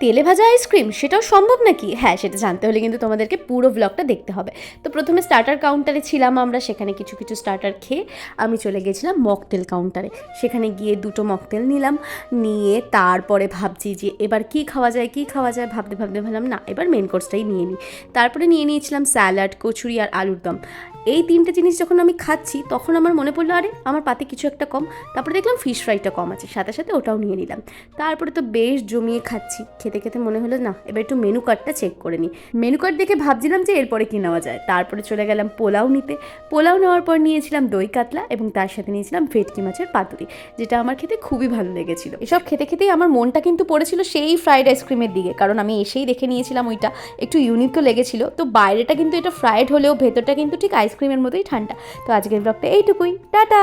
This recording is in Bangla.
তেলে ভাজা আইসক্রিম সেটাও সম্ভব নাকি? হ্যাঁ, সেটা জানতে হলে কিন্তু তোমাদেরকে পুরো ব্লগটা দেখতে হবে। তো প্রথমে স্টার্টার কাউন্টারে ছিলাম আমরা, সেখানে কিছু কিছু স্টার্টার খেয়ে আমি চলে গেছিলাম মকটেল কাউন্টারে। সেখানে গিয়ে 2টো মকটেল নিলাম, নিয়ে তারপরে ভাবছি যে এবার কি খাওয়া যায় ভাবতে ভাবতে ভাবলাম না এবার মেন কোর্সটাই নিয়ে নিই। তারপরে নিয়ে নিয়েছিলাম স্যালাড, কচুরি আর আলুর দম। এই 3টে জিনিস যখন আমি খাচ্ছি তখন আমার মনে পড়লো আরে আমার পাতে কিছু একটা কম। তারপরে দেখলাম ফিশ ফ্রাইটা কম আছে, সাথে সাথে ওটাও নিয়ে নিলাম। তারপরে তো বেশ জমিয়ে খাচ্ছি, খেতে খেতে মনে হলো না এবার একটু মেনু কার্ডটা চেক করে নিই। মেনু কার্ড দেখে ভাবছিলাম যে এরপরে কী নেওয়া যায়। তারপরে চলে গেলাম পোলাও নিতে। পোলাও নেওয়ার পর নিয়েছিলাম দই কাতলা এবং তার সাথে নিয়েছিলাম ভেটকি মাছের পাতুরি, যেটা আমার খেতে খুবই ভালো লেগেছিল। এসব খেতে খেতেই আমার মনটা কিন্তু পড়েছিল সেই ফ্রাইড আইসক্রিমের দিকে, কারণ আমি এসেই দেখে নিয়েছিলাম ওইটা একটু ইউনিকও লেগেছিল। তো বাইরেটা কিন্তু এটা ফ্রাইড হলেও ভেতরটা কিন্তু ঠিক আইসক্রিমের মতোই ঠান্ডা। তো আজকের ব্লগটা এইটুকুই, টাটা।